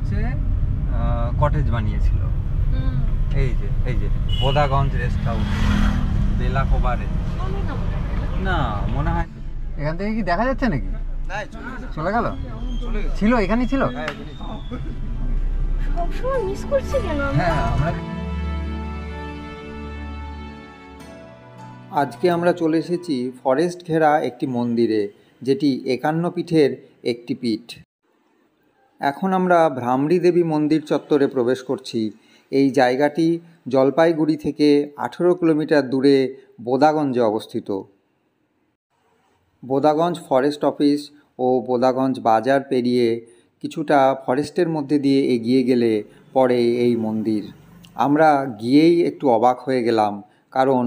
হচ্ছে কটেজ বানিয়েছিল। এই যে বোদাগঞ্জ রেস্ট হাউস, বেলাকোবারে। না মনে হয় এখান থেকে কি দেখা যাচ্ছে নাকি? চলে গেল, ছিল এখানেই ছিল। সবসময় মিস করছি কেন হ্যাঁ আমরা আজকে আমরা চলে এসেছি ফরেস্ট ঘেরা একটি মন্দিরে, যেটি 51 পীঠের একটি পীঠ। এখন আমরা ভ্রামরী দেবী মন্দির চত্বরে প্রবেশ করছি। এই জায়গাটি জলপাইগুড়ি থেকে 18 কিলোমিটার দূরে বোদাগঞ্জে অবস্থিত। বোদাগঞ্জ ফরেস্ট অফিস ও বোদাগঞ্জ বাজার পেরিয়ে কিছুটা ফরেস্টের মধ্যে দিয়ে এগিয়ে গেলে পড়ে এই মন্দির। আমরা গিয়েই একটু অবাক হয়ে গেলাম, কারণ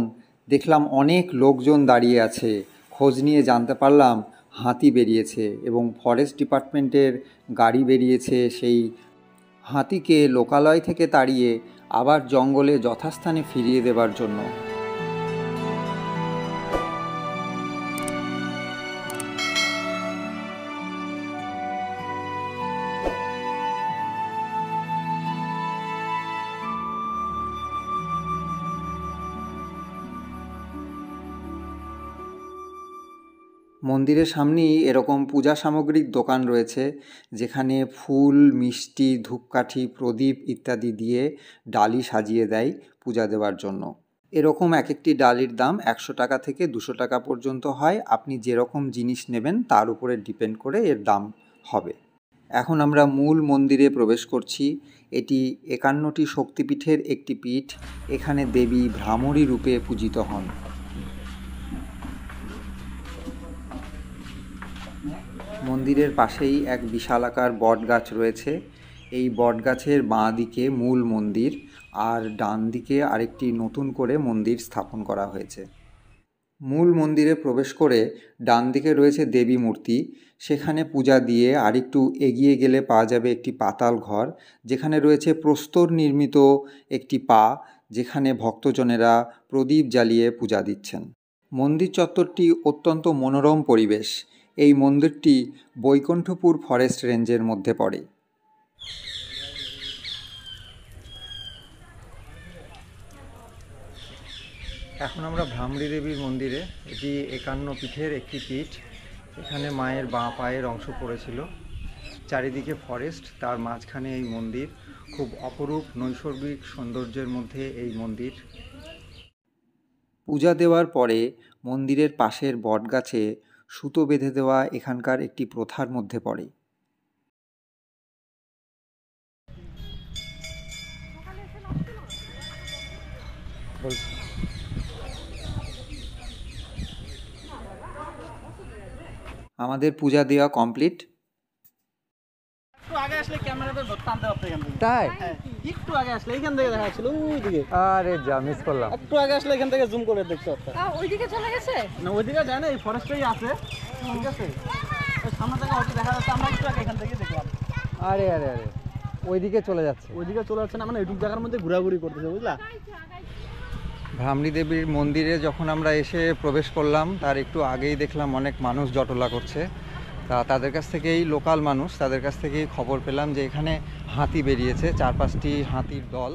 দেখলাম অনেক লোকজন দাঁড়িয়ে আছে। খোঁজ নিয়ে জানতে পারলাম হাতি বেরিয়েছে এবং ফরেস্ট ডিপার্টমেন্টের গাড়ি বেরিয়েছে সেই হাতিকে লোকালয় থেকে তাড়িয়ে আবার জঙ্গলে যথাস্থানে ফিরিয়ে দেবার জন্য। মন্দিরের সামনেই এরকম পূজা সামগ্রীর দোকান রয়েছে, যেখানে ফুল, মিষ্টি, ধূপকাঠি, প্রদীপ ইত্যাদি দিয়ে ডালি সাজিয়ে দেয় পূজা দেওয়ার জন্য। এরকম এক একটি ডালির দাম 100 টাকা থেকে 200 টাকা পর্যন্ত হয়। আপনি যেরকম জিনিস নেবেন তার উপরে ডিপেন্ড করে এর দাম হবে। এখন আমরা মূল মন্দিরে প্রবেশ করছি। এটি 51টি শক্তিপীঠের একটি পীঠ। এখানে দেবী ভ্রামরী রূপে পূজিত হন। মন্দিরের পাশেই এক বিশালাকার বট গাছ রয়েছে। এই বট গাছের বাঁ দিকে মূল মন্দির, আর ডান দিকে আরেকটি নতুন করে মন্দির স্থাপন করা হয়েছে। মূল মন্দিরে প্রবেশ করে ডান দিকে রয়েছে দেবী মূর্তি। সেখানে পূজা দিয়ে আরেকটু এগিয়ে গেলে পাওয়া যাবে একটি পাতাল ঘর, যেখানে রয়েছে প্রস্তর নির্মিত একটি পা, যেখানে ভক্তজনেরা প্রদীপ জ্বালিয়ে পূজা দিচ্ছেন। মন্দির চত্বরটি অত্যন্ত মনোরম পরিবেশ। এই মন্দিরটি বৈকুণ্ঠপুর ফরেস্ট রেঞ্জের মধ্যে পড়ে। এখন আমরা ভ্রামরী দেবীর মন্দিরে। এটি 51 পীঠের একটি পীঠ। এখানে মায়ের বাঁ পায়ের অংশ পড়েছিল। চারিদিকে ফরেস্ট, তার মাঝখানে এই মন্দির। খুব অপরূপ নৈসর্গিক সৌন্দর্যের মধ্যে এই মন্দির। পূজা দেওয়ার পরে মন্দিরের পাশের বটগাছে সুতো বেঁধে দেওয়া এখানকার একটি প্রথার মধ্যে পড়ে। আমাদের পূজা দেওয়া কমপ্লিট। একটু আগে আসলে ক্যামেরাতে টানতে পারতো এখান থেকে। তাই? একটু আগে আসলে এখান থেকে দেখা যাচ্ছিল ওইদিকে। আরে যা মিস করলাম। একটু আগে আসলে এখান থেকে জুম করে দেখতে পারতো। ওইদিকে চলে গেছে না ওইদিকে যায় না, এই ফরেস্টেই আছে, ঠিক আছে। ওই সামনে থেকে হয়তো দেখা যাচ্ছে, আমরা একটু আগে এখান থেকে দেখলাম। আরে আরে আরে ওইদিকে চলে যাচ্ছে। ওইদিকে চলে যাচ্ছে না, মানে এইটুকু জায়গার মধ্যে ঘোরাঘুরি করতেছে, বুঝলা। ভ্রামরী দেবীর মন্দিরে যখন আমরা এসে প্রবেশ করলাম, তার একটু আগেই দেখলাম অনেক মানুষ জটলা করছে। তাদের কাছ থেকেই, লোকাল মানুষ, তাদের কাছ থেকেই খবর পেলাম যে এখানে হাতি বেরিয়েছে। 4-5টি হাতির দল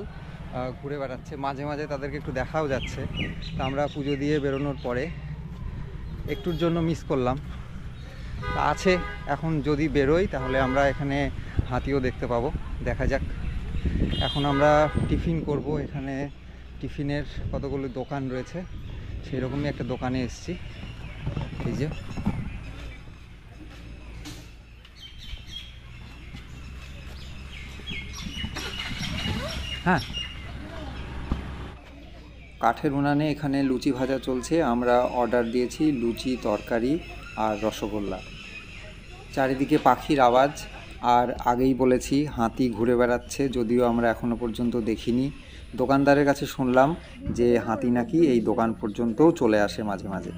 ঘুরে বেড়াচ্ছে। মাঝে মাঝে তাদেরকে একটু দেখাও যাচ্ছে। তা আমরা পুজো দিয়ে বেরোনোর পরে একটুর জন্য মিস করলাম। আছে, এখন যদি বেরোই তাহলে আমরা এখানে হাতিও দেখতে পাবো। দেখা যাক। এখন আমরা টিফিন করব। এখানে টিফিনের কতগুলো দোকান রয়েছে, সেই রকমই একটা দোকানে এসেছি। এই যে হ্যাঁ, কাঠের উনানে এখানে লুচি ভাজা চলছে। আমরা অর্ডার দিয়েছি লুচি, তরকারি আর রসগোল্লা। চারিদিকে পাখির আওয়াজ, আর আগেই বলেছি হাতি ঘুরে বেড়াচ্ছে, যদিও আমরা এখনো পর্যন্ত দেখিনি। দোকানদারের কাছে শুনলাম যে হাতি নাকি এই দোকান পর্যন্তও চলে আসে মাঝে মাঝে।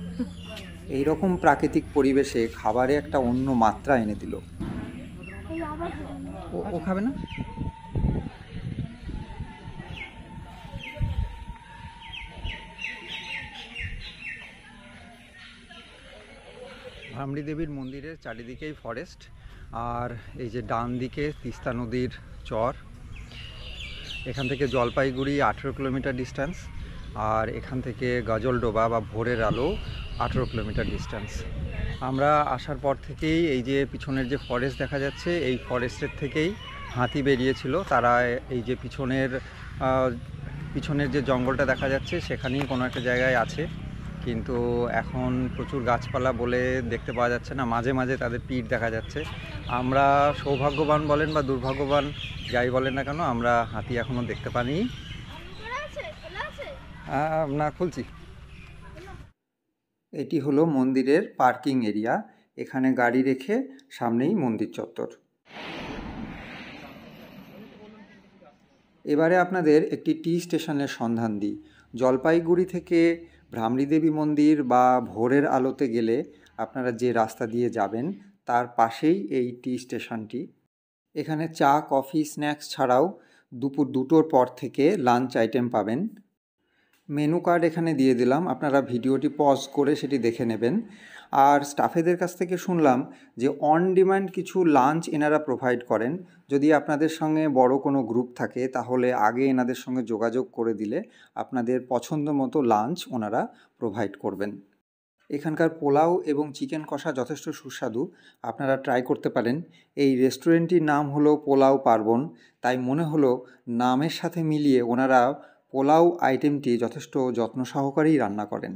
এই রকম প্রাকৃতিক পরিবেশে খাবারে একটা অন্য মাত্রা এনে দিল। ও খাবে না? ভ্রামরী দেবীর মন্দিরের চারিদিকেই ফরেস্ট, আর এই যে ডান দিকে তিস্তা নদীর চর। এখান থেকে জলপাইগুড়ি 18 কিলোমিটার ডিস্টেন্স, আর এখান থেকে গজলডোবা বা ভোরের আলো 18 কিলোমিটার ডিস্টেন্স। আমরা আসার পর থেকেই এই যে পিছনের যে ফরেস্ট দেখা যাচ্ছে, এই ফরেস্টের থেকেই হাতি বেরিয়েছিল। তারা এই যে পিছনের যে জঙ্গলটা দেখা যাচ্ছে সেখানেই কোনো একটা জায়গায় আছে, কিন্তু এখন প্রচুর গাছপালা বলে দেখতে পাওয়া যাচ্ছে না। মাঝে মাঝে তাদের পিঠ দেখা যাচ্ছে। আমরা সৌভাগ্যবান বলেন বা দুর্ভাগ্যবান যাই বলেন না কেন, আমরা হাতি এখনও দেখতে পাইনি। না, খুলছি। এটি হলো মন্দিরের পার্কিং এরিয়া। এখানে গাড়ি রেখে সামনেই মন্দির চত্বর। এবারে আপনাদের একটি টি স্টেশনের সন্ধান দিই। জলপাইগুড়ি থেকে ভ্রামরী দেবী মন্দির বা ভোরের আলোতে গেলে আপনারা যে রাস্তা দিয়ে যাবেন তার পাশেই এই টি স্টেশনটি। এখানে চা, কফি, স্ন্যাক্স ছাড়াও দুপুর 2টোর পর থেকে লাঞ্চ আইটেম পাবেন। মেনু কার্ড এখানে দিয়ে দিলাম, আপনারা ভিডিওটি পজ করে সেটি দেখে নেবেন। আর স্টাফেদের কাছ থেকে শুনলাম যে অন ডিমান্ড কিছু লাঞ্চ এনারা প্রোভাইড করেন। যদি আপনাদের সঙ্গে বড় কোনো গ্রুপ থাকে তাহলে আগে এনাদের সঙ্গে যোগাযোগ করে দিলে আপনাদের পছন্দ মতো লাঞ্চ ওনারা প্রোভাইড করবেন। এখানকার পোলাও এবং চিকেন কষা যথেষ্ট সুস্বাদু, আপনারা ট্রাই করতে পারেন। এই রেস্টুরেন্টটির নাম হলো পোলাও পার্বণ, তাই মনে হলো নামের সাথে মিলিয়ে ওনারা পোলাও আইটেমটি যথেষ্ট যত্ন সহকারেই রান্না করেন।